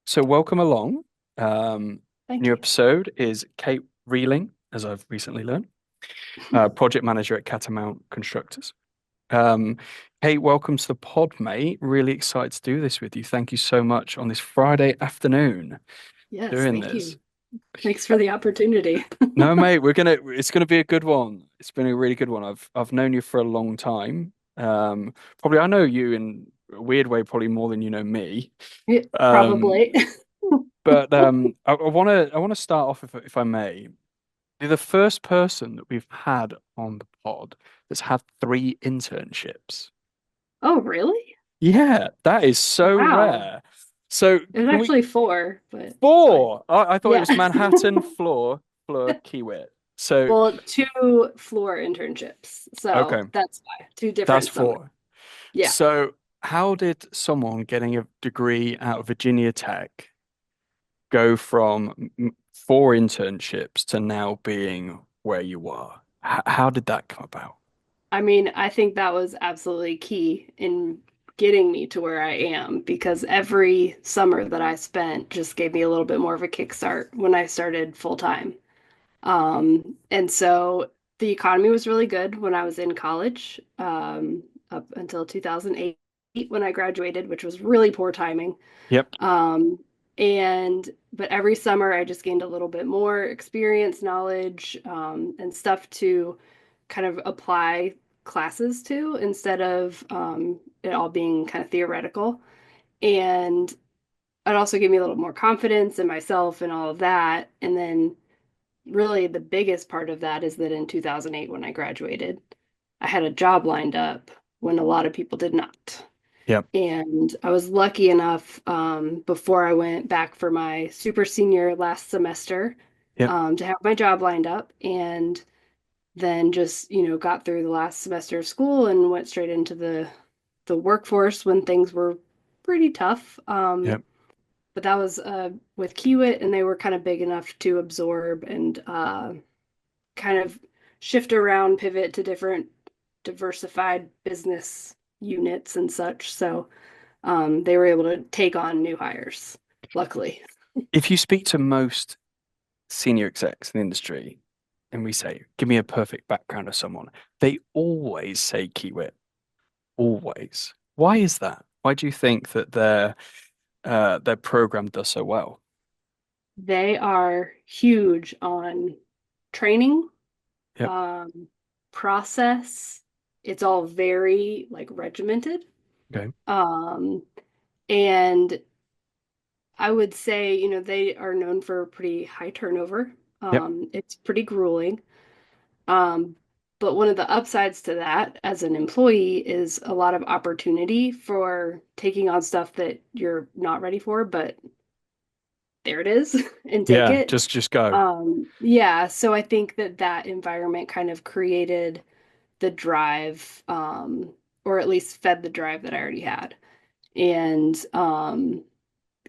So welcome along. Um, Thank New you. episode is Kate Rieling, as I've recently learned, project manager at Catamount Constructors. Um, Kate, welcome to the pod, mate. Really excited to do this with you. Thank you so much on this Friday afternoon Yes, doing thank this. you. Thanks for the opportunity. No, mate, it's gonna be a good one. It's been a really good one. I've known you for a long time. Probably I know you in a weird way, probably more than you know me. Um, Probably. But I wanna start off if I may. You're the first person that we've had on the pod that's had three internships. Oh, really? Yeah, that is so Wow. rare. So It was can we actually four, but it's fine. four? I thought it Yeah. was Manhattan, floor, Kiewit. So Well, two floor internships. So okay, that's why. Two that's different summers. four. Yeah. So how did someone getting a degree out of Virginia Tech go from four internships to now being where you are? How did that come about? I mean, I think that was absolutely key in getting me to where I am because every summer that I spent just gave me a little bit more of a kickstart when I started full time. And so the economy was really good when I was in college, up until 2008 when I graduated, which was really poor timing. Yep, Um, but every summer I just gained a little bit more experience, knowledge, and stuff to kind of apply classes to instead of it all being kind of theoretical. And it also gave me a little more confidence in myself and all of that. And then really the biggest part of that is that in 2008, when I graduated, I had a job lined up when a lot of people did not. yep, And I was lucky enough before I went back for my super senior last semester yep, to have my job lined up. And then just, got through the last semester of school and went straight into the workforce when things were pretty tough. yep. But that was with Kiewit, and they were kind of big enough to absorb and kind of shift around, pivot to different diversified business units and such. So they were able to take on new hires, luckily. If you speak to most senior execs in the industry and we say, give me a perfect background of someone, they always say Kiwit. Always. Why is that? Why do you think that their program does so well? They are huge on training, Yep, um, process. It's all very like regimented. okay. Um, and I would say, they are known for pretty high turnover. Yep, It's pretty grueling. Um, but one of the upsides to that as an employee is a lot of opportunity for taking on stuff that you're not ready for, but there it is and take yeah, it. just go. Yeah, so I think that that environment kind of created the drive, or at least fed the drive that I already had. And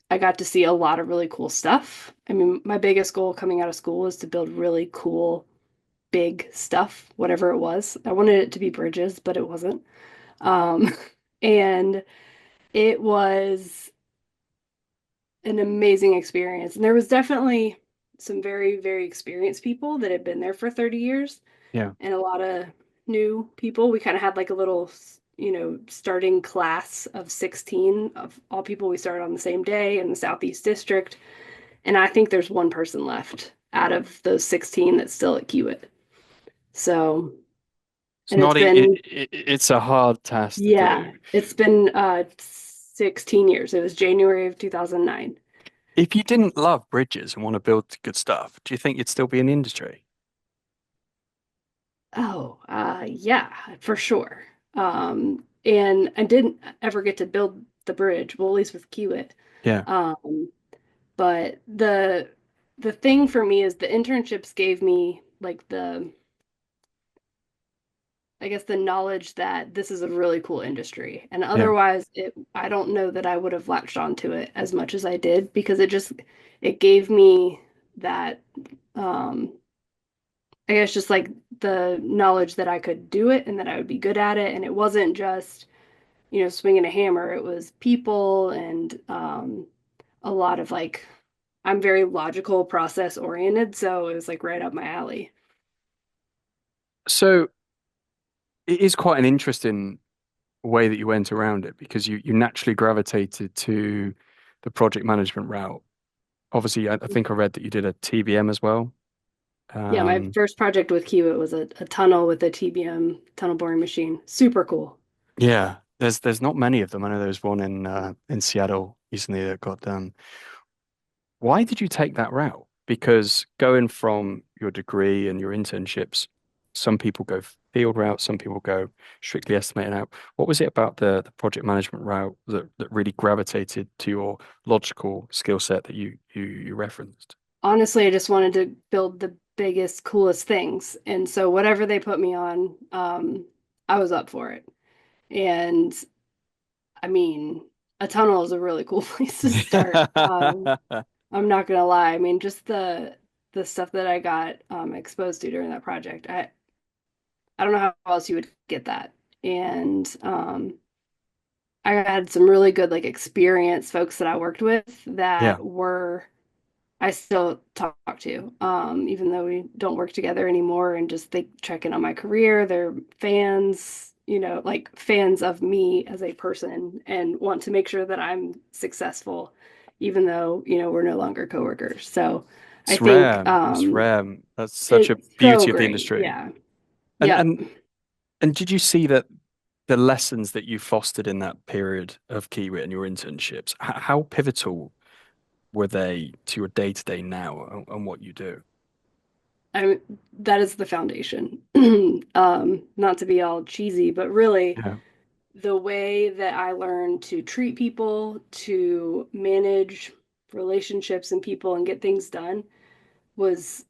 I got to see a lot of really cool stuff. I mean, my biggest goal coming out of school was to build really cool big stuff, whatever it was. I wanted it to be bridges, but it wasn't. Um, and it was an amazing experience. And there was definitely some very, very experienced people that had been there for 30 years Yeah, and a lot of new people. We kind of had like a little, starting class of 16 of all people we started on the same day in the Southeast District. And I think there's one person left out of those 16 that's still at Kiewit. So, it's and it's not been, it's a hard task to do. yeah, it's been 16 years. It was January of 2009. If you didn't love bridges and want to build good stuff, do you think you'd still be in the industry? Oh, yeah, for sure. And I didn't ever get to build the bridge, well, at least with Kiewit. Yeah, Um, but the thing for me is the internships gave me like I guess the knowledge that this is a really cool industry. And yeah, otherwise I don't know that I would have latched onto it as much as I did because it gave me that um I guess just like the knowledge that I could do it and that I would be good at it. And it wasn't just, swinging a hammer. It was people and a lot of like I'm very logical, process oriented, so it was like right up my alley. So it is quite an interesting way that you went around it because you naturally gravitated to the project management route. Obviously, I think I read that you did a TBM as well. Yeah, my Um, first project with Kiewit was a tunnel with a TBM tunnel boring machine. Super cool. yeah, there's not many of them. I know there was one in Seattle recently that got done. Why did you take that route? Because going from your degree and your internships, some people go field route, some people go strictly estimating out. What was it about the project management route that really gravitated to your logical skill set that you referenced? Honestly, I just wanted to build the biggest, coolest things. And so whatever they put me on, I was up for it. And I mean, a tunnel is a really cool place to start. I'm not gonna lie. I mean, just the stuff that I got exposed to during that project. I don't know how else you would get that. And I had some really good like experienced folks that I worked with Yeah, that were I still talk to, even though we don't work together anymore, and just they check in on my career. They're fans, like fans of me as a person and want to make sure that I'm successful, even though, we're no longer coworkers. So I it's think rare. It's rare. That's such a it's so beauty of the great. industry. Yeah. And Yep. and and did you see that the lessons that you fostered in that period of Kiwi and your internships, how pivotal were they to your day to day now and what you do? I that is the foundation. Not to be all cheesy, but really Yeah, the way that I learned to treat people, to manage relationships and people and get things done was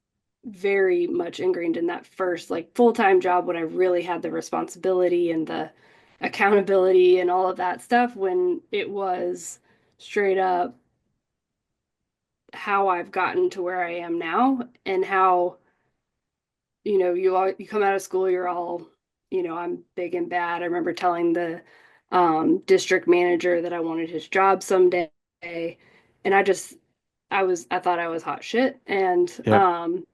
very much ingrained in that first like full-time job when I really had the responsibility and the accountability and all of that stuff when it was straight up how I've gotten to where I am now and how you come out of school, you're all, I'm big and bad. I remember telling the district manager that I wanted his job someday, and I thought I was hot shit, and yeah,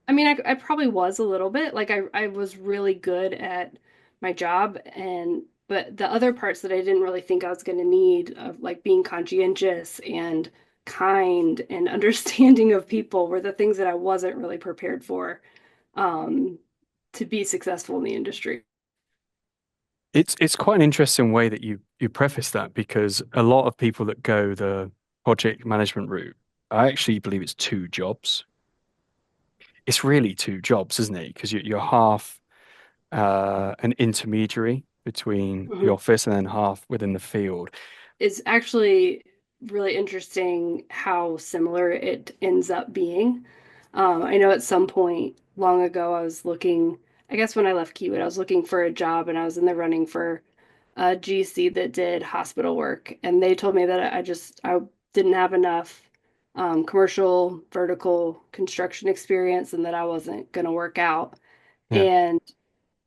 I mean, I probably was a little bit like I was really good at my job, and but the other parts that I didn't really think I was going to need of like being conscientious and kind and understanding of people were the things that I wasn't really prepared for um, to be successful in the industry. it's quite an interesting way that you preface that because a lot of people that go the project management route, I actually believe it's two jobs. It's really two jobs, isn't it? Because you're half an intermediary between the Mhm. office and then half within the field. It's actually really interesting how similar it ends up being. I know at some point long ago, I was looking, I guess when I left Kiewit, I was looking for a job and I was in the running for a GC that did hospital work. And they told me that I didn't have enough commercial vertical construction experience and that I wasn't going to work out. Yeah, And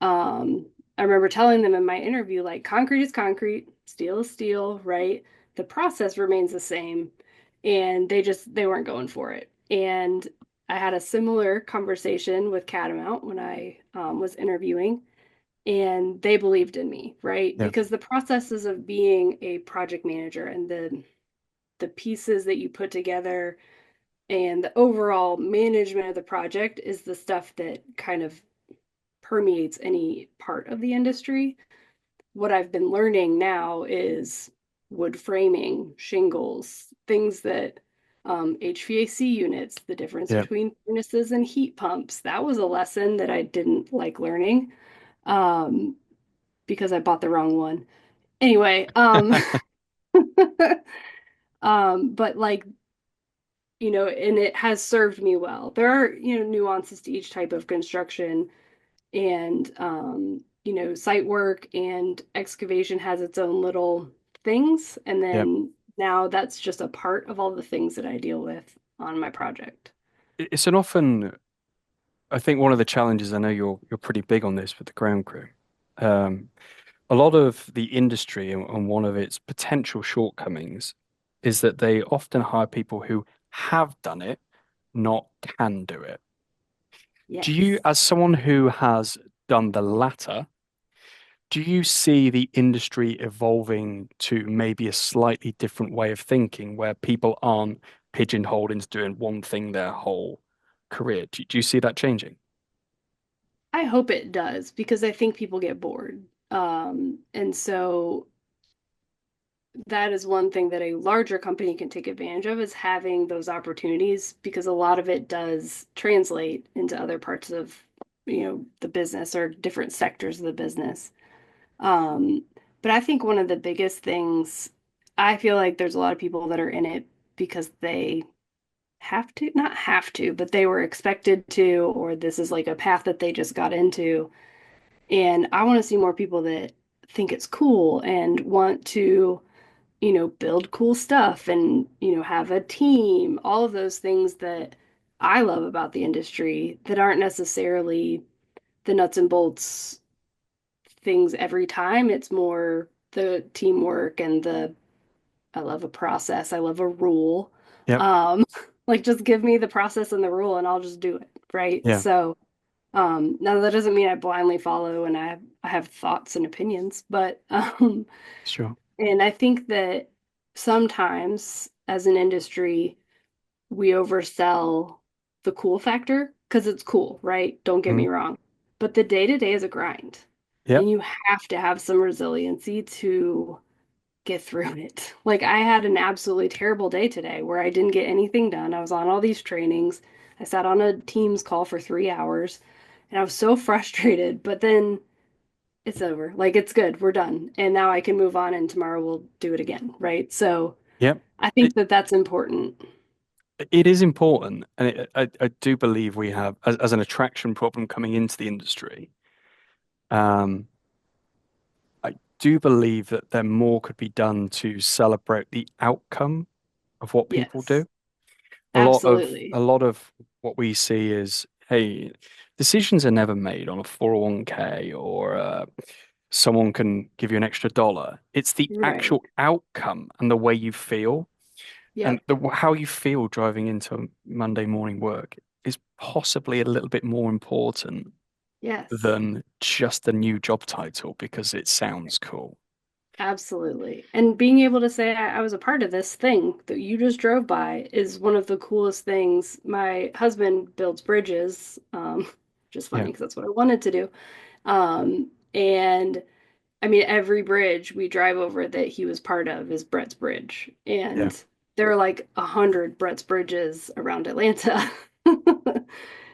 Um, I remember telling them in my interview, like, concrete is concrete, steel is steel, right? The process remains the same. And they weren't going for it. And I had a similar conversation with Catamount when I was interviewing, and they believed in me, right? yeah, Because the processes of being a project manager and the pieces that you put together and the overall management of the project is the stuff that kind of permeates any part of the industry. What I've been learning now is wood framing, shingles, things that HVAC units, the difference yeah. between furnaces and heat pumps. That was a lesson that I didn't like learning um, because I bought the wrong one. Anyway, but like, and it has served me well. There are, nuances to each type of construction and site work and excavation has its own little things, and Yeah. then now that's just a part of all the things that I deal with on my project. It's an often, I think one of the challenges, I know you're pretty big on this with the ground crew. Um, a lot of the industry and one of its potential shortcomings is that they often hire people who have done it, not can do it. Do you, Yes. as someone who has done the latter, do you see the industry evolving to maybe a slightly different way of thinking where people aren't pigeonholed into doing one thing their whole career? Do you see that changing? I hope it does because I think people get bored. And so that is one thing that a larger company can take advantage of is having those opportunities because a lot of it does translate into other parts of, the business or different sectors of the business. Um, but I think one of the biggest things, I feel like there's a lot of people that are in it because they have to, not have to, but they were expected to, or this is like a path that they just got into. And I want to see more people that think it's cool and want to, build cool stuff and, have a team, all of those things that I love about the industry that aren't necessarily the nuts and bolts things every time. It's more the teamwork and I love a process. I love a rule. Yep. Um, like just give me the process and the rule and I'll just do it, right? Yeah, So, now that doesn't mean I blindly follow and I have thoughts and opinions, but sure. and I think that sometimes as an industry, we oversell the cool factor because it's cool, right? Don't get Mm. me wrong. But the day to day is a grind, and Yep. you have to have some resiliency to get through it. Like I had an absolutely terrible day today where I didn't get anything done. I was on all these trainings. I sat on a Teams call for 3 hours and I was so frustrated, but then it's over. Like it's good. We're done. And now I can move on and tomorrow we'll do it again, right? So Yep. I It think that that's important. it is important, and I do believe we have as an attraction problem coming into the industry. Um, I do believe that there more could be done to celebrate the outcome of what people do. Yes, absolutely. A lot of what we see is, hey, decisions are never made on a 401k or someone can give you an extra dollar. It's the Right. actual outcome and the way you feel and Yep. how you feel driving into Monday morning work is possibly a little bit more important Yes. than just a new job title because it sounds cool. Absolutely. And being able to say I was a part of this thing that you just drove by is one of the coolest things. My husband builds bridges, which is funny Yeah, because that's what I wanted to do. And I mean, every bridge we drive over that he was part of is Brett's Bridge. yeah, And there are like 100 Brett's Bridges around Atlanta.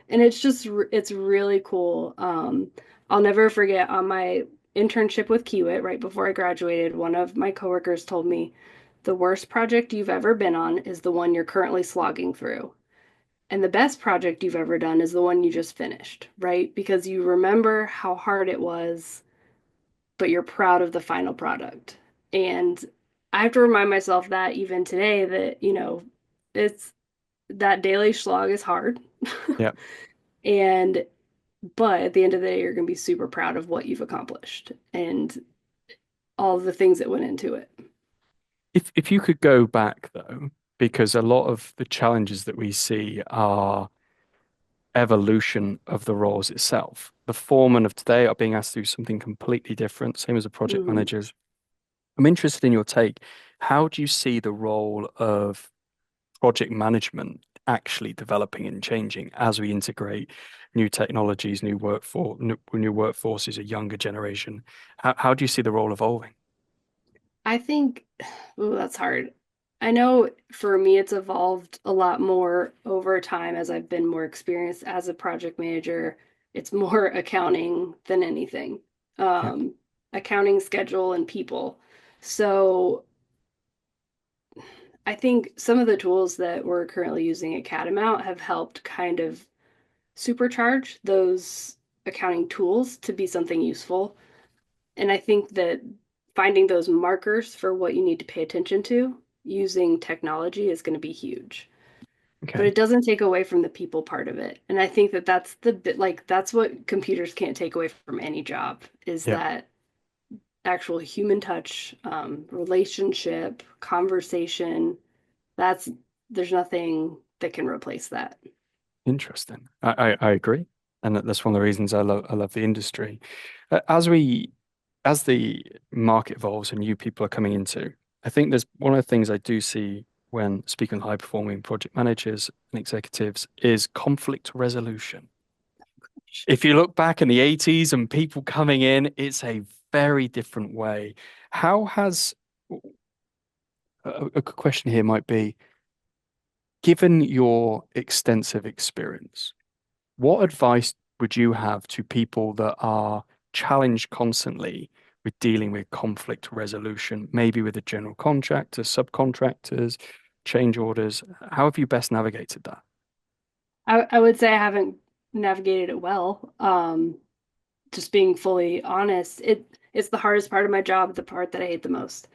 And it's really cool. I'll never forget on my internship with Kiewit right before I graduated, one of my coworkers told me the worst project you've ever been on is the one you're currently slogging through. And the best project you've ever done is the one you just finished, right? Because you remember how hard it was, but you're proud of the final product. And I have to remind myself that even today that, it's that daily slog is hard. yeah. And but at the end of the day, you're going to be super proud of what you've accomplished and all of the things that went into it. If you could go back though, because a lot of the challenges that we see are evolution of the roles itself. The foremen of today are being asked to do something completely different, same as the project Mhm. managers. I'm interested in your take. How do you see the role of project management actually developing and changing as we integrate new technologies, new workforces, a younger generation? How do you see the role evolving? I think, ooh, that's hard. I know for me, it's evolved a lot more over time as I've been more experienced as a project manager. It's more accounting than anything, Yeah, um, accounting, schedule, and people. So I think some of the tools that we're currently using at Catamount have helped kind of supercharge those accounting tools to be something useful. And I think that finding those markers for what you need to pay attention to using technology is going to be huge. But okay. it doesn't take away from the people part of it. And I think that that's the bit like that's what computers can't take away from any job is Yeah. that actual human touch, relationship, conversation. That's there's nothing that can replace that. Interesting. I agree, and that's one of the reasons I love the industry. As the market evolves and new people are coming into, I think there's one of the things I do see when speaking with high performing project managers and executives is conflict resolution. If you look back in the 80s and people coming in, it's a very different way. How has a good question here might be, given your extensive experience, what advice would you have to people that are challenged constantly with dealing with conflict resolution, maybe with a general contractor, subcontractors, change orders? How have you best navigated that? I would say I haven't navigated it well. Just being fully honest, it's the hardest part of my job, the part that I hate the most.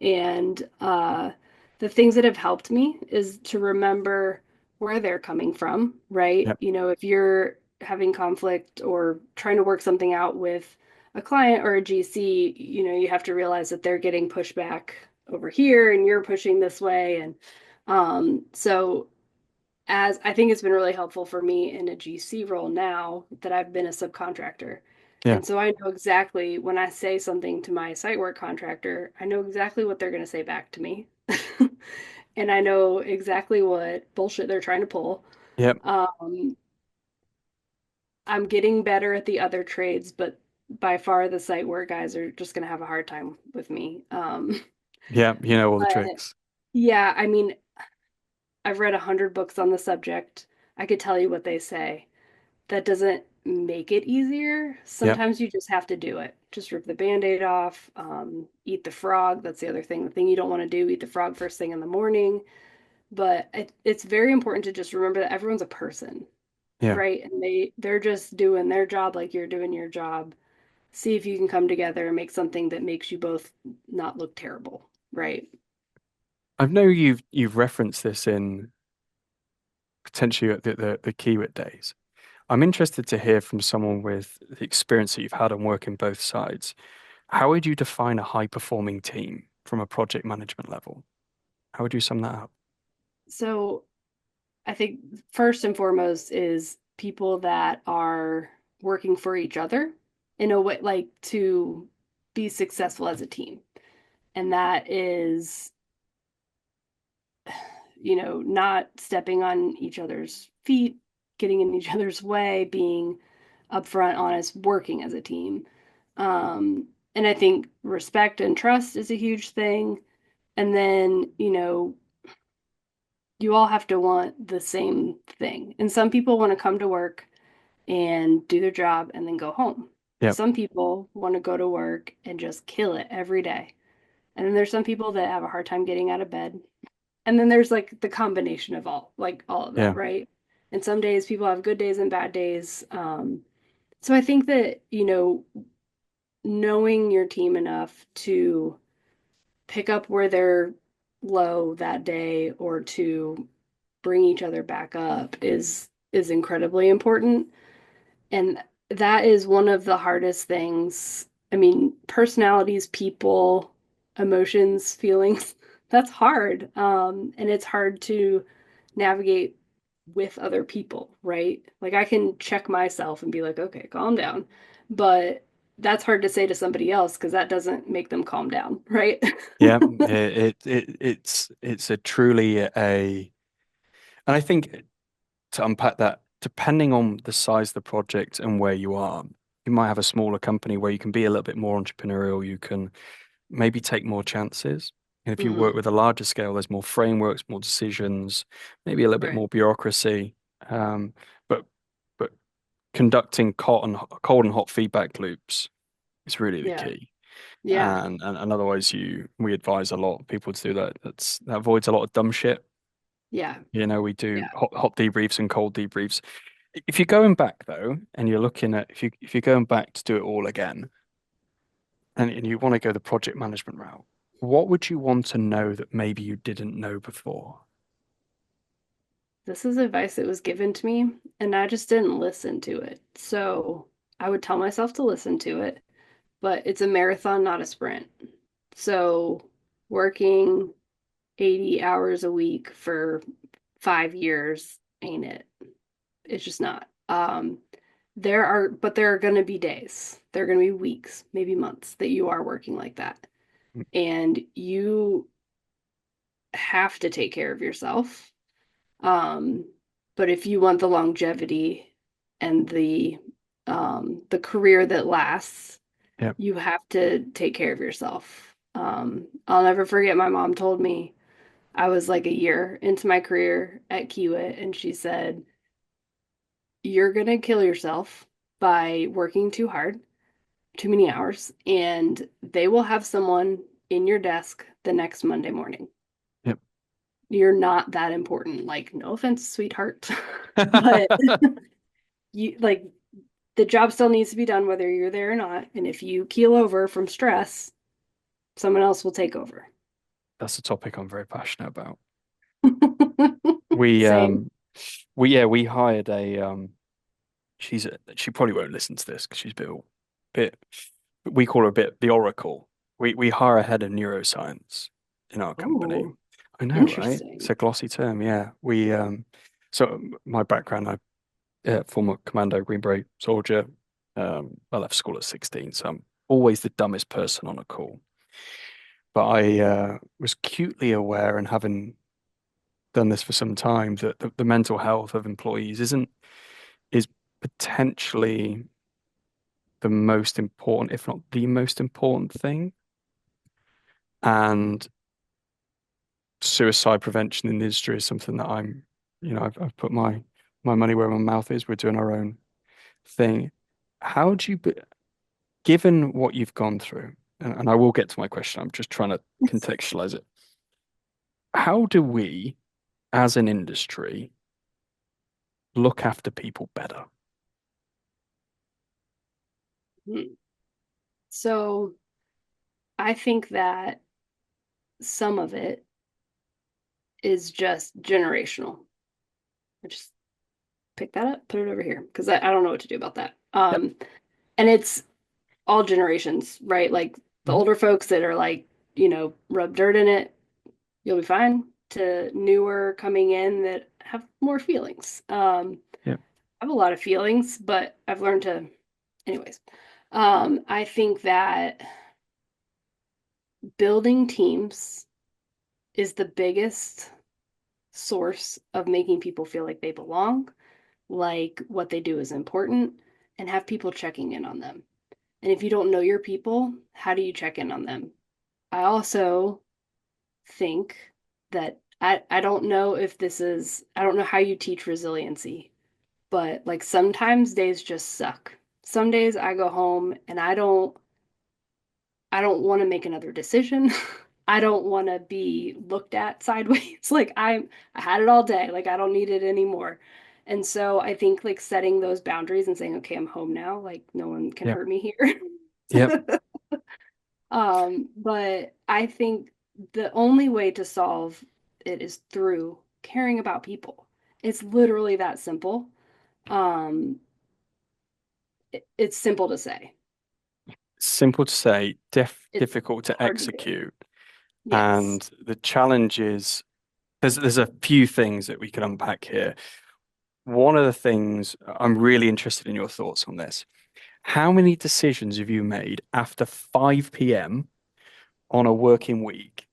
And the things that have helped me is to remember where they're coming from, right? Yep, You know, if you're having conflict or trying to work something out with a client or a GC, you know, you have to realize that they're getting pushback over here and you're pushing this way. And so as I think it's been really helpful for me in a GC role now that I've been a subcontractor. yeah, And so I know exactly when I say something to my site work contractor, I know exactly what they're going to say back to me. And I know exactly what bullshit they're trying to pull. yep, Um, I'm getting better at the other trades, but by far the site work guys are just going to have a hard time with me. yeah, you know all the But tricks. yeah, I mean, I've read 100 books on the subject. I could tell you what they say. That doesn't make it easier. Yep, Sometimes you just have to do it. Just rip the band-aid off, eat the frog. That's the other thing. The thing you don't want to do, eat the frog first thing in the morning. But it's very important to just remember that everyone's a person, yeah. right? And they're just doing their job like you're doing your job. See if you can come together and make something that makes you both not look terrible, right? I know you've referenced this in potentially at the Kiewit days. I'm interested to hear from someone with the experience that you've had on working both sides. How would you define a high performing team from a project management level? How would you sum that up? So I think first and foremost is people that are working for each other in a way like to be successful as a team. And that is, you know, not stepping on each other's feet, getting in each other's way, being upfront, honest, working as a team. And I think respect and trust is a huge thing. And then, you know, you all have to want the same thing. And some people want to come to work and do their job and then go home. Yep, Some people want to go to work and just kill it every day. And then there's some people that have a hard time getting out of bed. And then there's like the combination of all of that, yeah, right? And some days people have good days and bad days. So I think that, you know, knowing your team enough to pick up where they're low that day or to bring each other back up is incredibly important. And that is one of the hardest things. I mean, personalities, people, emotions, feelings, that's hard. And it's hard to navigate with other people, right? Like I can check myself and be like, okay, calm down. But that's hard to say to somebody else because that doesn't make them calm down, right? yeah. It's a truly a, and I think to unpack that, depending on the size of the project and where you are, you might have a smaller company where you can be a little bit more entrepreneurial. You can maybe take more chances. And if you work Hmm. with a larger scale, there's more frameworks, more decisions, maybe a little bit Right. more bureaucracy. Um, but but conducting cold and hot feedback loops is really the Yeah. key. Yeah. And otherwise we advise a lot of people to do that. That avoids a lot of dumb shit. Yeah. You know, we do Yeah. hot debriefs and cold debriefs. If you're going back though, and you're looking at if you're going back to do it all again, and you want to go the project management route, what would you want to know that maybe you didn't know before? This is advice that was given to me, and I just didn't listen to it. So I would tell myself to listen to it. but it's a marathon, not a sprint. So working 80 hours a week for 5 years ain't it. It's just not. There are going to be days, there are going to be weeks, maybe months that you are working like that. And you have to take care of yourself. Um, but if you want the longevity and the career that lasts, Yeah. you have to take care of yourself. I'll never forget my mom told me I was like a year into my career at Kiewit, and she said, "You're gonna kill yourself by working too hard, too many hours, and they will have someone in your desk the next Monday morning. Yep. You're not that important. Like, no offense, sweetheart, but you like the job still needs to be done whether you're there or not. And if you keel over from stress, someone else will take over." That's a topic I'm very passionate about. We Same. we hired a she probably won't listen to this because she's bit we call her a bit the oracle. We hire a head of neuroscience in our company. Oh, I know, right? It's interesting. a glossy term, yeah. We so my background, I former commando Green Beret soldier. I left school at 16, so I'm always the dumbest person on a call. But I was acutely aware, and having done this for some time, that the mental health of employees is potentially the most important, if not the most important thing. And suicide prevention in the industry is something that I've put my money where my mouth is. We're doing our own thing. How do you, given what you've gone through, and I will get to my question, I'm just trying to contextualize it. How do we, as an industry, look after people better? So I think that some of it is just generational. I just pick that up, put it over here because I don't know what to do about that. Yep. And it's all generations, right? Like the Mhm. older folks that are like, rub dirt in it, you'll be fine, to newer coming in that have more feelings. Yep. I have a lot of feelings, but I've learned to, anyways. I think that building teams is the biggest source of making people feel like they belong, like what they do is important, and have people checking in on them. And if you don't know your people, how do you check in on them? I also think that I don't know if this is, I don't know how you teach resiliency, but like sometimes days just suck. Some days I go home and I don't want to make another decision. I don't want to be looked at sideways. Like I had it all day. Like I don't need it anymore. And so I think like setting those boundaries and saying, okay, I'm home now. Like no one can Yep. hurt me here. Yep. But I think the only way to solve it is through caring about people. It's literally that simple. Um, it's simple to say. Simple to say, It's difficult to hard to do. execute. Yes. And the challenge is there's a few things that we can unpack here. One of the things I'm really interested in your thoughts on this. How many decisions have you made after 5 p.m. on a working week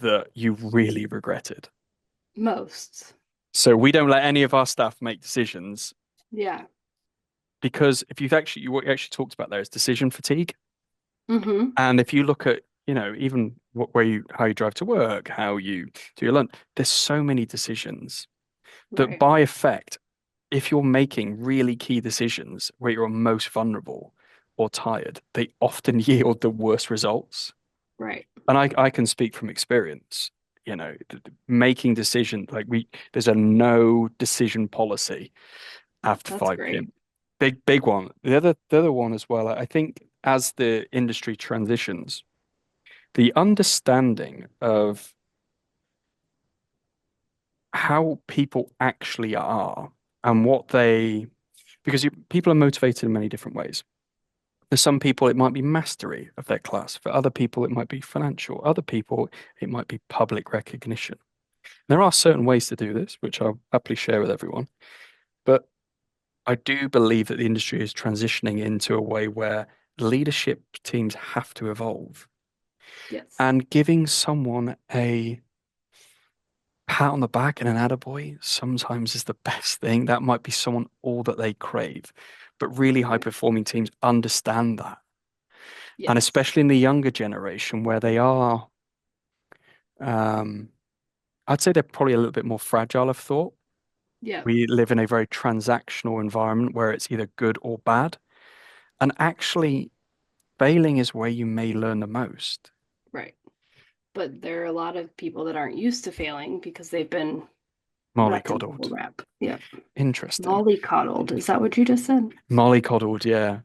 that you really regretted? Most. So we don't let any of our staff make decisions Yeah. because if you've actually what you actually talked about there is decision fatigue. Mm-hmm. And if you look at, even where how you drive to work, how you do your lunch, there's so many decisions that Right. by effect, if you're making really key decisions where you're most vulnerable or tired, they often yield the worst results. Right. And I can speak from experience, making decisions there's a no decision policy after That's 5 great. p.m. Big one. The other one as well, I think as the industry transitions, the understanding of how people actually are and what they, because people are motivated in many different ways. For some people, it might be mastery of their class. For other people, it might be financial. Other people, it might be public recognition. There are certain ways to do this, which I'll happily share with everyone. But I do believe that the industry is transitioning into a way where leadership teams have to evolve. Yes. And giving someone a pat on the back and an attaboy sometimes is the best thing. That might be someone all that they crave. But really high Right. performing teams understand that. And Yes. especially in the younger generation where they are, um, I'd say they're probably a little bit more fragile of thought. Yeah. We live in a very transactional environment where it's either good or bad. And actually, failing is where you may learn the most. Right. But there are a lot of people that aren't used to failing because they've been wrapped in bubble Mollycoddled. wrap. Yeah. Interesting. Mollycoddled. Is that what you just said? Mollycoddled, yeah.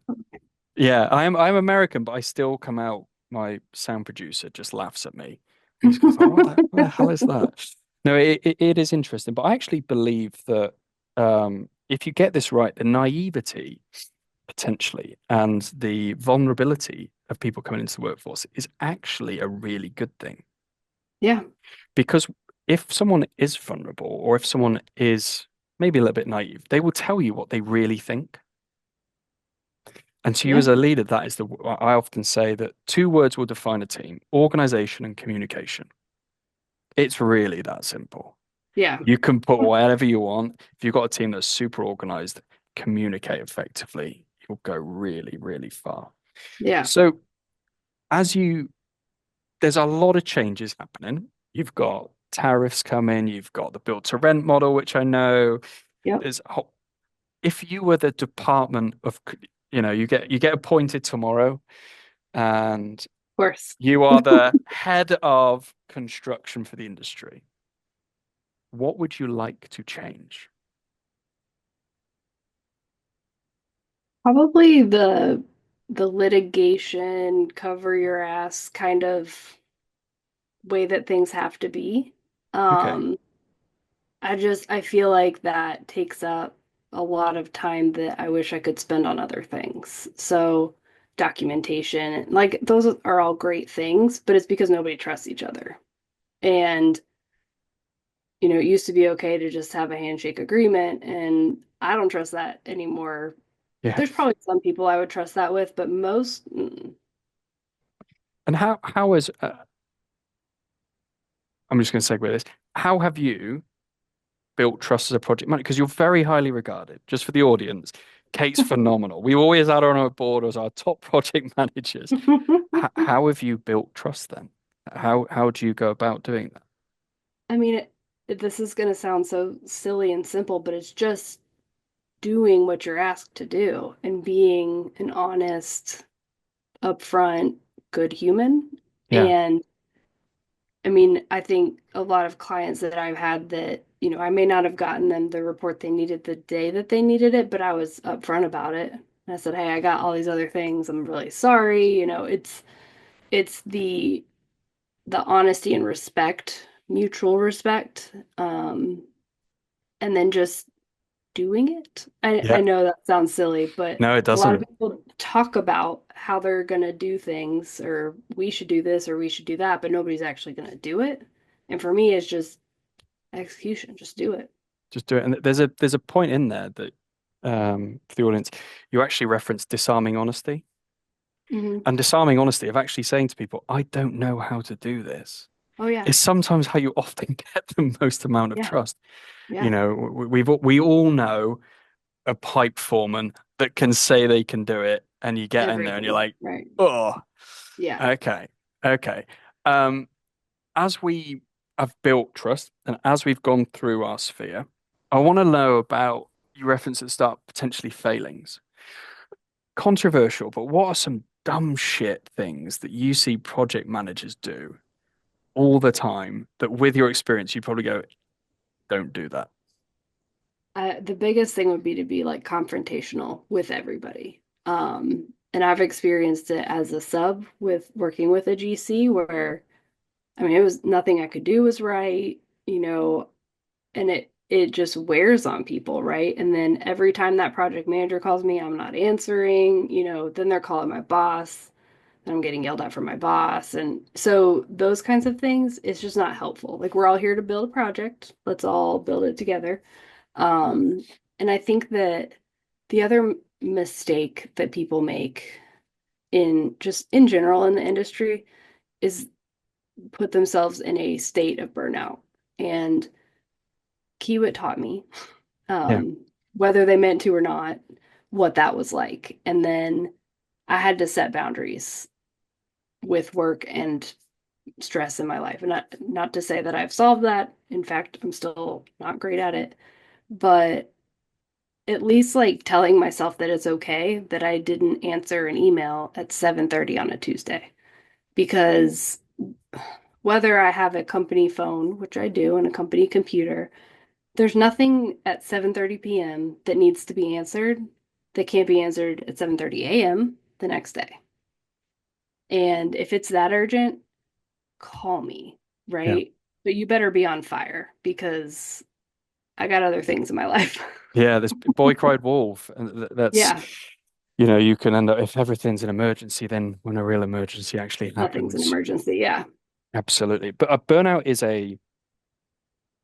Yeah, I'm American, but I still come out. My sound producer just laughs at me. He just goes, "Oh, what the hell is that?" No, it is interesting, but I actually believe that if you get this right, the naivety potentially and the vulnerability of people coming into the workforce is actually a really good thing. Yeah. Because if someone is vulnerable or if someone is maybe a little bit naive, they will tell you what they really think. And to you Yeah. as a leader, that is I often say that two words will define a team: organization and communication. It's really that simple. Yeah. You can put whatever you want. If you've got a team that's super organized, communicate effectively, you'll go really, really far. Yeah. So as you, there's a lot of changes happening. You've got tariffs coming, you've got the build to rent model, which I know Yep. there's if you were the department of, you get appointed tomorrow and Of course. you are the head of construction for the industry. What would you like to change? Probably the litigation, cover your ass kind of way that things have to be. Okay. Um, I feel like that takes up a lot of time that I wish I could spend on other things. So documentation, like those are all great things, but it's because nobody trusts each other. And it used to be okay to just have a handshake agreement, and I don't trust that anymore. Yeah. There's probably some people I would trust that with, but most, And how is I'm just going to segue this. How have you built trust as a project manager? Because you're very highly regarded. Just for the audience, Kate's phenomenal. We always had her on our board as our top project managers. How have you built trust then? How do you go about doing that? I mean, this is going to sound so silly and simple, but it's just doing what you're asked to do and being an honest, upfront, good human. Yeah. And I mean, I think a lot of clients that I've had that, I may not have gotten them the report they needed the day that they needed it, but I was upfront about it. And I said, "Hey, I got all these other things. I'm really sorry." It's the honesty and respect, mutual respect, and then just doing it. I Yeah. know that sounds silly, but No, it a lot of doesn't. people talk about how they're gonna do things, or we should do this, or we should do that, but nobody's actually gonna do it. And for me, it's just execution. Just do it. Just do it. And there's a point in there that for the audience, you actually reference disarming honesty. Hmm. And disarming honesty of actually saying to people, I don't know how to do this, Oh yeah, is sometimes how you often get the most amount of yeah, trust. yeah. We all know a pipe foreman that can say they can do it, and you get in there and you're Everything, like, right? oh, Yeah. okay, okay. Um, as we have built trust and as we've gone through our sphere, I want to know about you referenced at the start potentially failings. Controversial, but what are some dumb shit things that you see project managers do all the time that with your experience you probably go, don't do that. The biggest thing would be to be like confrontational with everybody. And I've experienced it as a sub with working with a GC where, I mean, it was nothing I could do was right, and it just wears on people, right? And then every time that project manager calls me, I'm not answering, then they're calling my boss, and I'm getting yelled at from my boss. And so those kinds of things, it's just not helpful. Like we're all here to build a project. Let's all build it together. Um, and I think that the other mistake that people make in just in general in the industry is put themselves in a state of burnout. And Kiewit taught me, Yeah. um, whether they meant to or not, what that was like. And then I had to set boundaries with work and stress in my life. And not to say that I've solved that. In fact, I'm still not great at it, but at least like telling myself that it's okay that I didn't answer an email at 7:30 on a Tuesday because whether I have a company phone, which I do, and a company computer, there's nothing at 7:30 p.m. that needs to be answered that can't be answered at 7:30 a.m. the next day. And if it's that urgent, call me, Yeah. right? But you better be on fire because I got other things in my life. Yeah, this boy cried wolf, and that's, Yeah, you can end up if everything's an emergency, then when a real emergency actually nothing's an happens, emergency. Yeah. absolutely. But a burnout is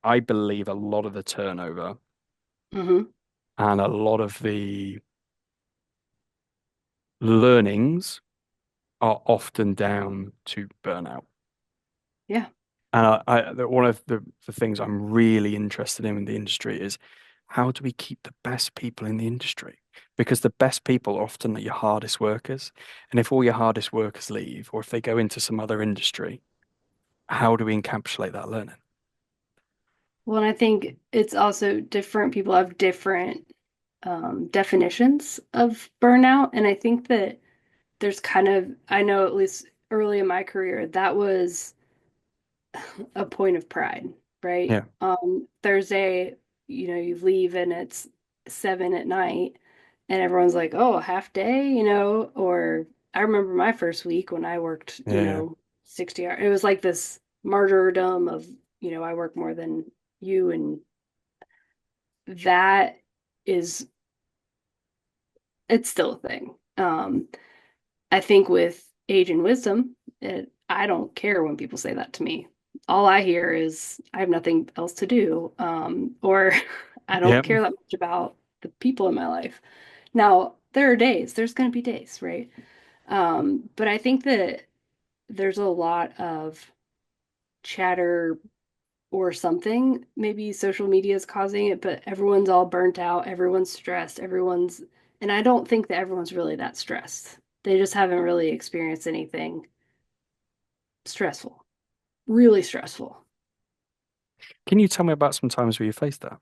I believe, a lot of the turnover Hmm. and a lot of the learnings are often down to burnout. Yeah. And one of the things I'm really interested in the industry is how do we keep the best people in the industry? Because the best people often are your hardest workers. And if all your hardest workers leave, or if they go into some other industry, how do we encapsulate that learning? Well, and I think it's also different. People have different definitions of burnout. And I think that there's kind of, I know at least early in my career, that was a point of pride, right? Yeah, Thursday, you leave and it's 7 at night, and everyone's like, "Oh, a half day," or I remember my first week when I worked, yeah, 60 hours. It was like this martyrdom of, I work more than you, and that is, it's still a thing. I think with age and wisdom, I don't care when people say that to me. All I hear is I have nothing else to do, or I don't yeah, care that much about the people in my life. Now, there are days, there's going to be days, right? But I think that there's a lot of chatter or something. Maybe social media is causing it, but everyone's all burnt out, everyone's stressed, and I don't think that everyone's really that stressed. They just haven't really experienced anything stressful, really stressful. can you tell me about some times where you faced that?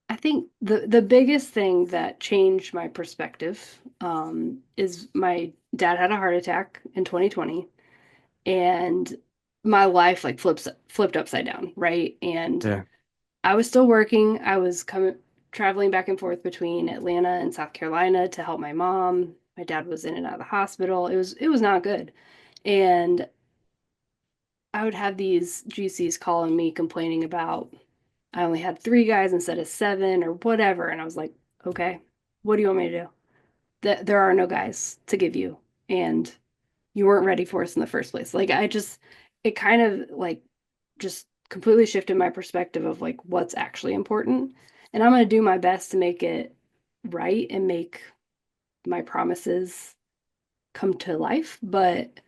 I think the biggest thing that changed my perspective is my dad had a heart attack in 2020, and my life like flipped upside down, right? And Yeah, I was still working. I was coming traveling back and forth between Atlanta and South Carolina to help my mom. My dad was in and out of the hospital. It was not good. And I would have these GCs calling me complaining about I only had three guys instead of seven or whatever. And I was like, okay, what do you want me to do? There are no guys to give you. And you weren't ready for us in the first place. Like, it kind of like just completely shifted my perspective of like what's actually important. And I'm going to do my best to make it right and make my promises come to life. But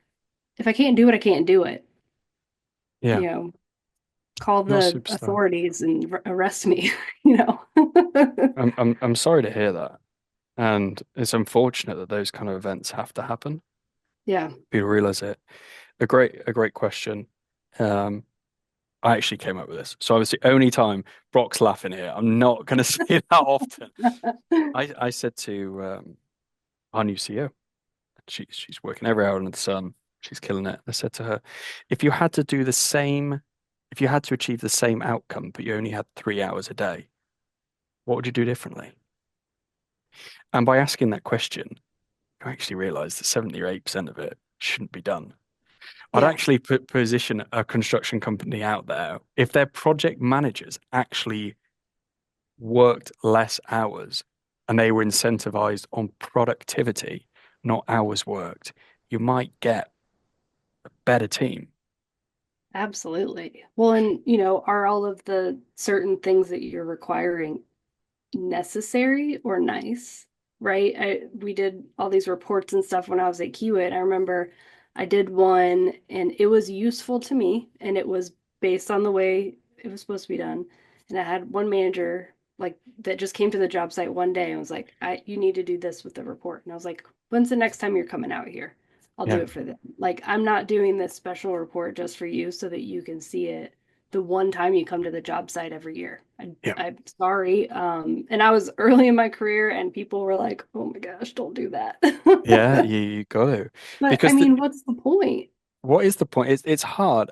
if I can't do it, I can't do it. yeah, You know, call you're a the superstar. authorities and arrest me, you know. I'm sorry to hear that. And it's unfortunate that those kind of events have to happen. Yeah. People realize it. A great question. Um, I actually came up with this. So obviously, only time Brock's laughing here. I'm not going to say that often. I said to our new CEO, she's working every hour under the sun. She's killing it. I said to her, if you had to do the same, if you had to achieve the same outcome, but you only had 3 hours a day, what would you do differently? And by asking that question, I actually realized that 70 or 8% of it shouldn't be done. I'd Yeah, actually position a construction company out there if their project managers actually worked less hours and they were incentivized on productivity, not hours worked, you might get a better team. absolutely. Well, and are all of the certain things that you're requiring necessary or nice, right? We did all these reports and stuff when I was at Kiewit. I remember I did one and it was useful to me and it was based on the way it was supposed to be done. And I had one manager like that just came to the job site one day and was like, you need to do this with the report. And I was like, when's the next time you're coming out here? I'll do Yeah. it for them. Like, I'm not doing this special report just for you so that you can see it the one time you come to the job site every year. Yeah. I'm sorry. And I was early in my career and people were like, oh my gosh, don't do that. Yeah, you got to. But I Because mean, what's the point? what is the point? It's hard.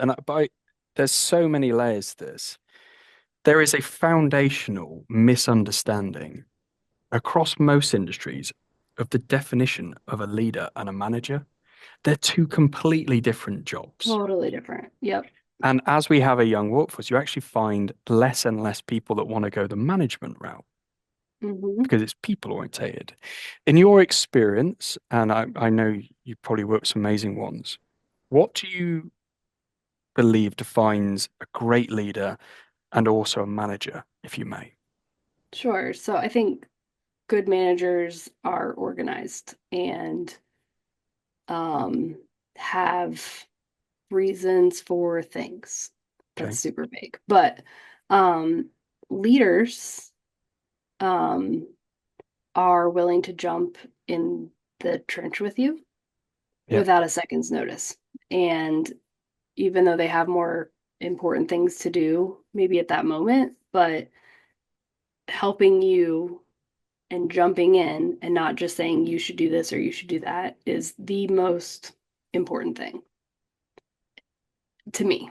There's so many layers to this. There is a foundational misunderstanding across most industries of the definition of a leader and a manager. They're two completely different jobs. Totally different. Yep. And as we have a young workforce, you actually find less and less people that want to go the management route Hmm. because it's people orientated. In your experience, and I know you probably worked with some amazing ones, what do you believe defines a great leader and also a manager, if you may? Sure. So I think good managers are organized and um, have reasons for things. That's Okay. super vague. But um, leaders um, are willing to jump in the trench with you Yeah, without a second's notice. And even though they have more important things to do, maybe at that moment, but helping you and jumping in and not just saying you should do this or you should do that is the most important thing to me.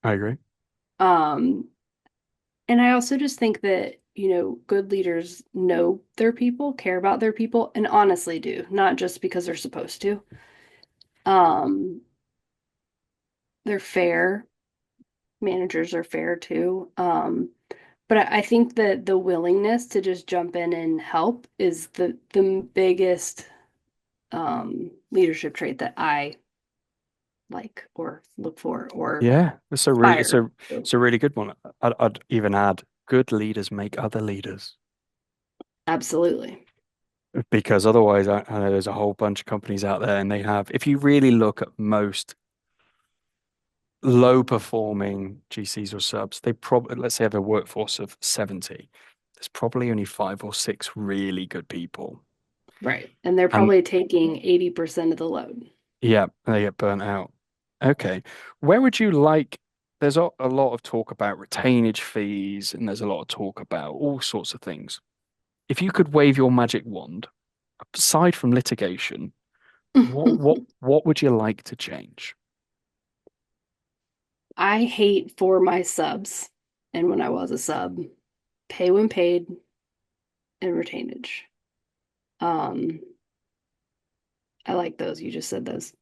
I agree. Um, and I also just think that, good leaders know their people, care about their people, and honestly do, not just because they're supposed to. Um, they're fair. Managers are fair too. But I think that the willingness to just jump in and help is the biggest leadership trait that I like or look for or Yeah, it's a really aspire to. it's a really good one. I'd even add good leaders make other leaders Absolutely. because otherwise I know there's a whole bunch of companies out there and they have if you really look at most low performing GCs or subs, they probably let's say have a workforce of 70. There's probably only five or six really good people. Right. And they're And probably taking 80% of the load. yeah, they get burnt out. Okay. Where would you like there's a lot of talk about retainage fees and there's a lot of talk about all sorts of things. If you could wave your magic wand, aside from litigation, what would you like to change? I hate for my subs, and when I was a sub, pay when paid and retainage. Um, I like those. You just said those.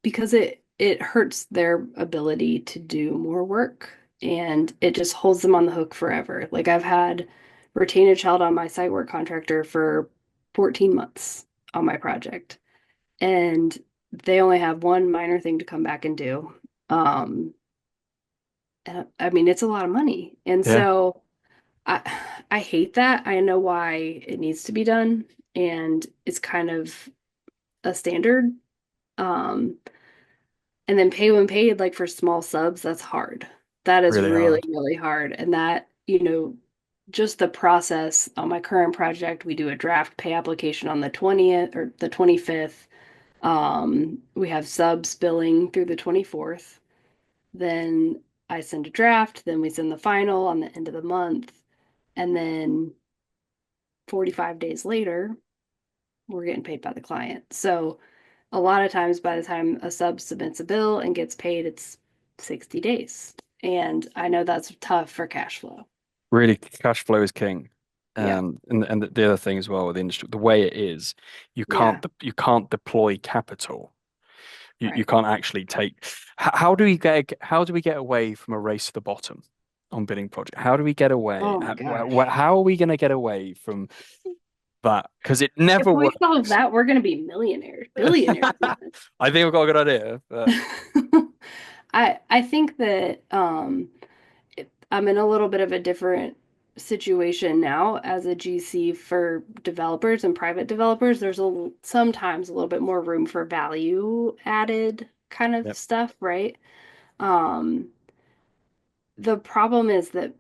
Because it hurts their ability to do more work and it just holds them on the hook forever. Like I've had retainage held on my site work contractor for 14 months on my project, and they only have one minor thing to come back and do. Um, and I mean, it's a lot of money. And Yeah, so I I hate that. I know why it needs to be done, and it's kind of a standard. Um, and then pay when paid, like for small subs, that's hard. That is really really, hard. really hard. And that, just the process on my current project, we do a draft pay application on the 20th or the 25th. We have subs billing through the 24th. Then I send a draft, then we send the final on the end of the month. And then 45 days later, we're getting paid by the client. So a lot of times by the time a sub submits a bill and gets paid, it's 60 days. And I know that's tough for cash flow. Really, cash flow is king. Yeah. And the other thing as well with the industry, the way it is, Yeah. you can't deploy capital You Right. can't actually take. How do we get away from a race to the bottom on bidding project? How do we get away? Oh my gosh. How are we going to get away from that? Because it If never we solve works. that, we're going to be millionaires, billionaires even. I think I've got a good idea, but I think that I'm in a little bit of a different situation now as a GC for developers and private developers. There's sometimes a little bit more room for value added kind of yep, stuff, right? Um, the problem is that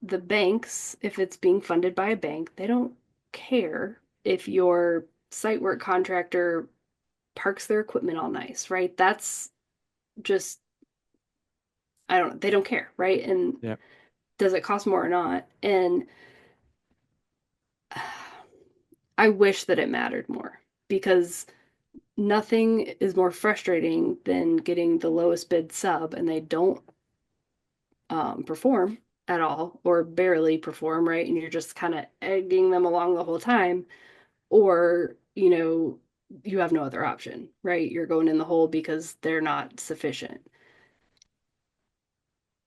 the banks, if it's being funded by a bank, they don't care if your site work contractor parks their equipment all nice, right? That's just, I don't know, they don't care, right? And yep, does it cost more or not? And I wish that it mattered more because nothing is more frustrating than getting the lowest bid sub and they don't perform at all or barely perform, right? And you're just kind of egging them along the whole time, or, you have no other option, right? You're going in the hole because they're not sufficient.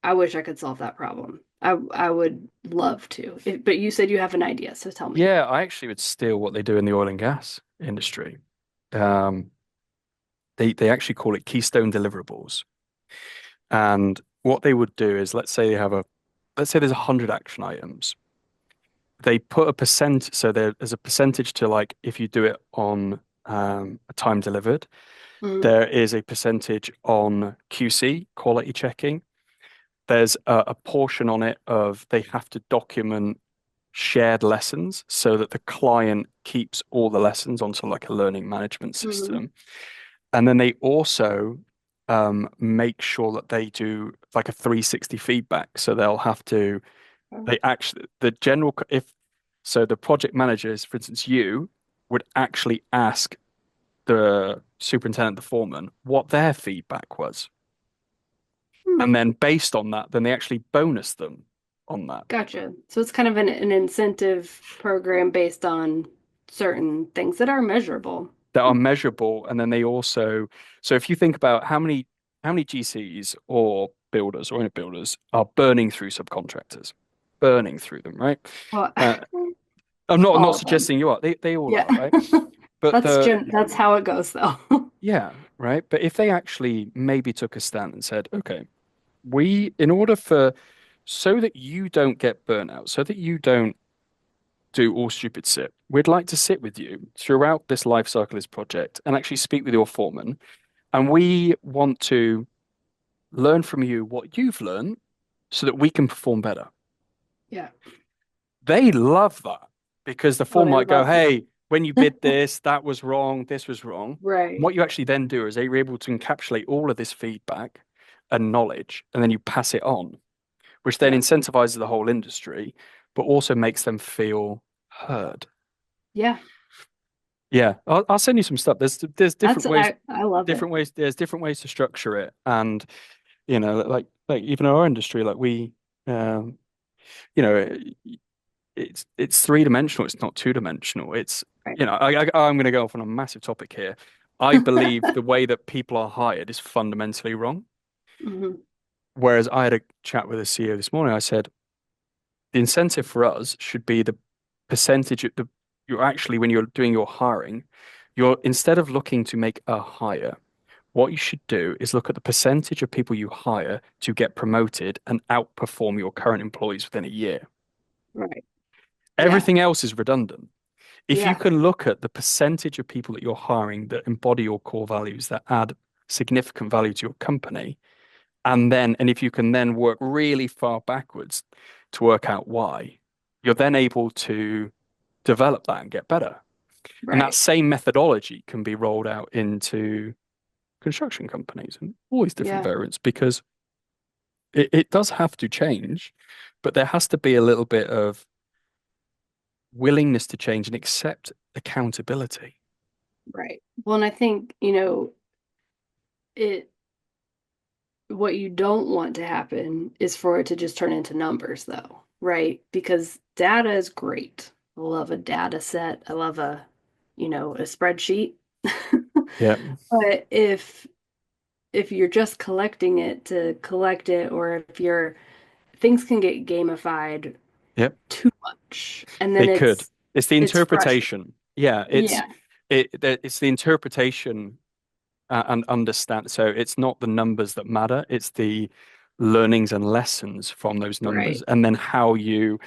I wish I could solve that problem. I would love to. But you said you have an idea, so tell me. yeah. I actually would steal what they do in the oil and gas industry. Um, they actually call it keystone deliverables, and what they would do is, let's say there's 100 action items. They put a percent, so there's a percentage to, like, if you do it on a time delivered, Mm, there is a percentage on QC, quality checking. There's a portion on it of they have to document shared lessons so that the client keeps all the lessons onto like a learning management mm, system. And then they also make sure that they do like a 360 feedback. So they'll have to, they actually, the general, if so, the project managers, for instance, you would actually ask the superintendent, the foreman, what their feedback was. mm. And then based on that, then they actually bonus them on that Gotcha. So it's kind of an incentive program based on certain things that are measurable. that are measurable. And then they also, so if you think about how many GCs or builders or owner builders are burning through subcontractors, burning through them, right? Well, Uh, I'm not all of them. suggesting you are. They all Yeah. are, right? But That's how it goes though. yeah, right. But if they actually maybe took a stand and said, okay, in order for, so that you don't get burnt out, so that you don't do all stupid sit, we'd like to sit with you throughout this life cycle of this project and actually speak with your foreman. And we want to learn from you what you've learned so that we can perform better. Yeah. They love that because the Oh, foreman they might go, love hey, when you bid this, that was wrong, this was wrong. And right. what you actually then do is they're able to encapsulate all of this feedback and knowledge, and then you pass it on, which then Yeah. incentivizes the whole industry, but also makes them feel heard. Yeah. Yeah, I'll send you some stuff. There's I love it. there's different ways to structure it, and like even our industry, like um, you know, it's three dimensional. It's not two dimensional. It's Right. I'm going to go off on a massive topic here. I believe the way that people are hired is fundamentally wrong. Hmm. Whereas I had a chat with a CEO this morning. I said the incentive for us should be the percentage of the you're actually when you're doing your hiring, you're instead of looking to make a hire, what you should do is look at the percentage of people you hire to get promoted and outperform your current employees within a year. Right. Yeah. Everything else is redundant. If you Yeah. can look at the percentage of people that you're hiring that embody your core values, that add significant value to your company, and if you can then work really far backwards to work out why, you're then able to develop that and get better. And that Right. same methodology can be rolled out into construction companies and all these different Yeah. variants because it does have to change, but there has to be a little bit of willingness to change and accept accountability. Right. Well, and I think, it what you don't want to happen is for it to just turn into numbers though, right? Because data is great. I love a data set. I love a spreadsheet. Yeah. But if if you're just collecting it to collect it, or if you're things can get gamified Yep. too much, and then They could. It's the it's frustrating. interpretation. Yeah, Yeah, it's the interpretation and understand. So it's not the numbers that matter, it's the learnings and lessons from those numbers, right, and then how you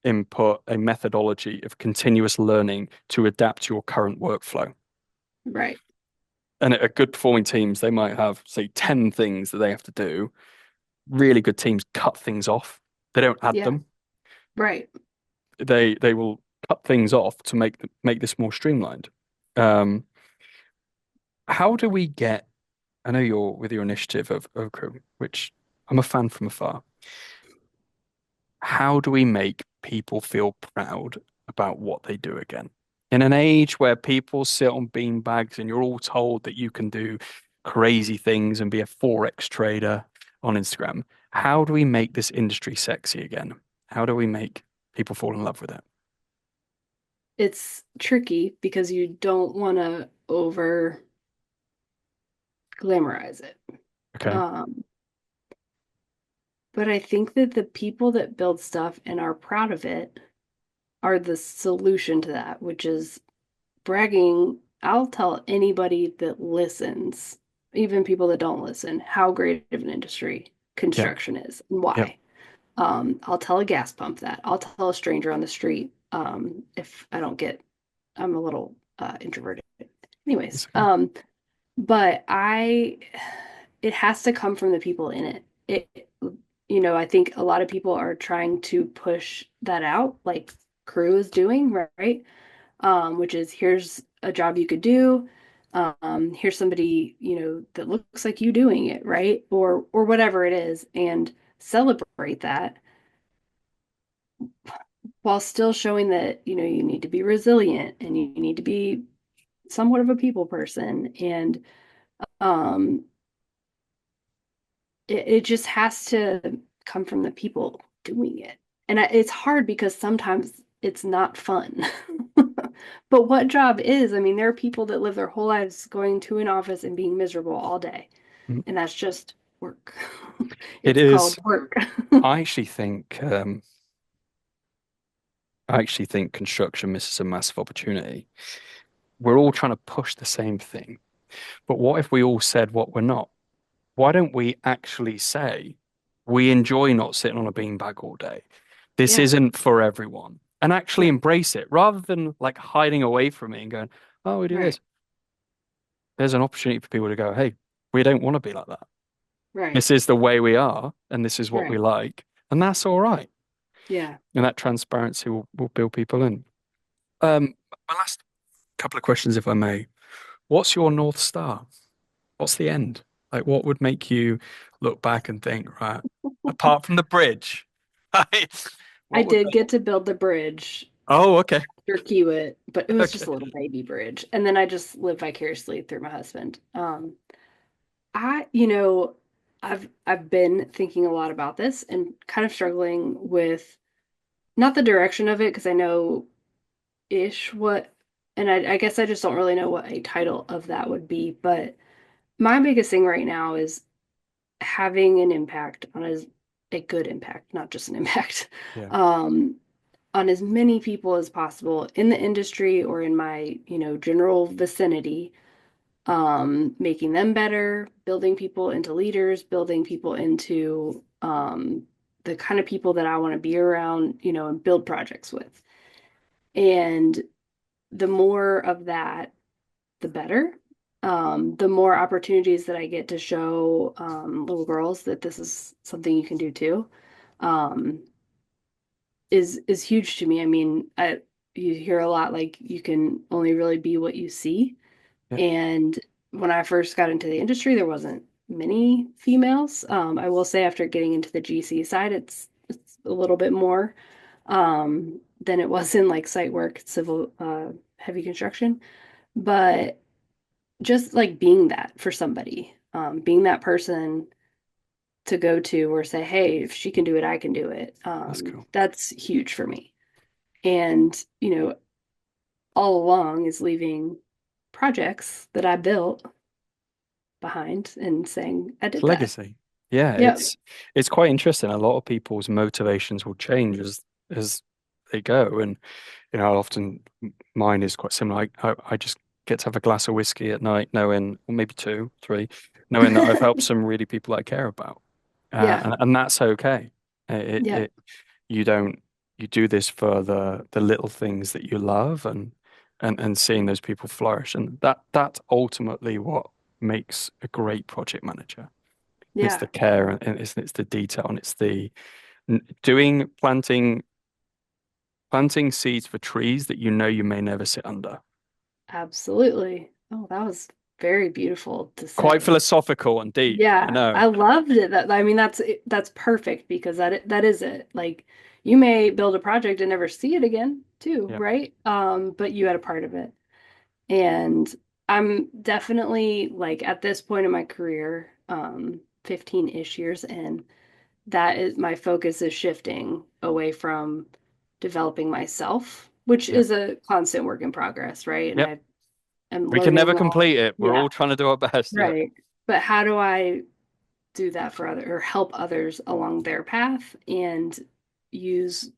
input a methodology of continuous learning to adapt to your current workflow. right. And at good performing teams, they might have, say, 10 things that they have to do. Really good teams cut things off. They don't add Yeah, them. right. They will cut things off to make this more streamlined. Um, how do we get, I know you're with your initiative of Okra, which I'm a fan from afar. How do we make people feel proud about what they do again? In an age where people sit on bean bags and you're all told that you can do crazy things and be a Forex trader on Instagram, how do we make this industry sexy again? How do we make people fall in love with it? It's tricky because you don't want to over glamorize it. Okay. Um, but I think that the people that build stuff and are proud of it are the solution to that, which is bragging. I'll tell anybody that listens, even people that don't listen, how great of an industry Yep. construction is and Yep. why. I'll tell a gas pump that. I'll tell a stranger on the street if I don't get, I'm a little introverted. Anyways, That's okay. but it has to come from the people in it. I think a lot of people are trying to push that out, like Crew is doing, right? Which is here's a job you could do. Here's somebody, that looks like you doing it, right? Or whatever it is, and celebrate that while still showing that, you need to be resilient and you need to be somewhat of a people person. And um it just has to come from the people doing it. And it's hard because sometimes it's not fun. But what job is? I mean, there are people that live their whole lives going to an office and being miserable all day, Mm. and that's just work. It It's called is. work. I actually think construction misses a massive opportunity. We're all trying to push the same thing, but what if we all said what we're not? Why don't we actually say we enjoy not sitting on a beanbag all day? This Yeah, isn't for everyone, and actually yeah, embrace it rather than like hiding away from it and going, "Oh, we do right, this." There's an opportunity for people to go, "Hey, we don't want to be like that. right, This is the way we are, and this is what we right. like, and that's all right." Yeah. And that transparency will build people in. My last couple of questions, if I may. What's your North Star? What's the end? Like, what would make you look back and think, right, apart from the bridge, right, I what would did make, get to build the bridge oh, okay, after Kiewit, but it was just okay, a little baby bridge. And then I just live vicariously through my husband. I, you know, I've been thinking a lot about this and kind of struggling with not the direction of it because I know ish what, and I guess I just don't really know what a title of that would be. But my biggest thing right now is having an impact on a good impact, not just an impact, yeah, um, on as many people as possible in the industry or in my, general vicinity, making them better, building people into leaders, building people into the kind of people that I want to be around, and build projects with. And the more of that, the better. The more opportunities that I get to show little girls that this is something you can do too, um, is huge to me. I mean, you hear a lot like you can only really be what you see. yeah, And when I first got into the industry, there wasn't many females. I will say after getting into the GC side, it's a little bit more than it was in like site work, civil, heavy construction. But just like being that for somebody, being that person to go to or say, hey, if she can do it, I can do it. that's cool. That's huge for me. And, all along is leaving projects that I built behind and saying, I It's did that. legacy. Yeah, Yep. it's quite interesting. A lot of people's motivations will change as they go, and often mine is quite similar. I just get to have a glass of whiskey at night, knowing, or maybe two, three, knowing that I've helped some really people I care about, Yeah. and that's okay. Yeah. You don't you do this for the little things that you love, and seeing those people flourish, and that's ultimately what makes a great project manager. It's Yeah. the care, and it's the detail, and it's the doing planting seeds for trees that you may never sit under. Absolutely. Oh, that was very beautiful to Quite say. philosophical and deep, I Yeah, know. I loved it. I mean, that's perfect because that is it. Like you may build a project and never see it again, too, Yeah, right? But you had a part of it. And I'm definitely like at this point in my career, 15-ish years in, that is my focus is shifting away from developing myself, which yeah, is a constant work in progress, right? And yep. I am We can learning never all, complete it. We're yeah, all trying to do our best. Yeah, right. But how do I do that for other or help others along their path and use,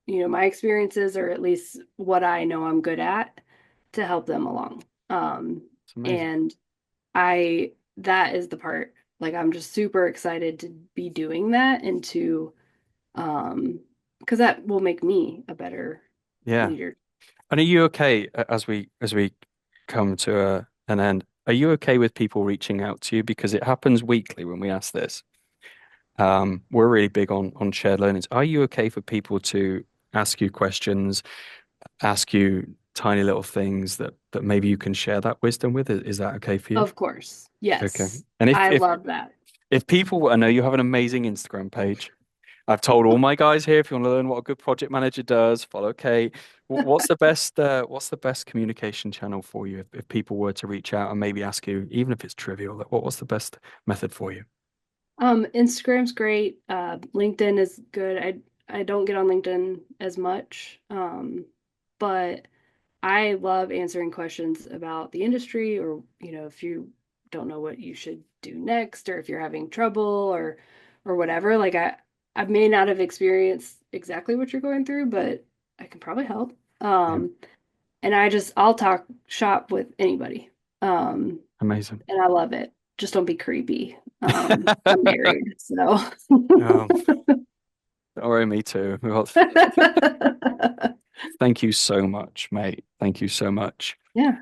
my experiences or at least what I know I'm good at to help them along. it's amazing. And that is the part, like, I'm just super excited to be doing that and to, because that will make me a better Yeah. leader. And are you okay as we come to an end? Are you okay with people reaching out to you because it happens weekly when we ask this? We're really big on shared learnings. Are you okay for people to ask you questions, ask you tiny little things that maybe you can share that wisdom with? Is that okay for you? Of course. Okay. Yes. And if I if love that. if people, I know you have an amazing Instagram page. I've told all my guys here, if you want to learn what a good project manager does, follow Kate. What's the best communication channel for you if people were to reach out and maybe ask you, even if it's trivial, like, what's the best method for you? Instagram's great. LinkedIn is good. I don't get on LinkedIn as much. But I love answering questions about the industry or, if you don't know what you should do next or if you're having trouble or whatever. Like I may not have experienced exactly what you're going through, but I can probably help. Yeah, Um, and I'll talk shop with anybody. Um, amazing. and I love it. Just don't be creepy. I'm married, so Um, don't worry, me too. Well, thank you so much, mate. Thank you so much. yeah.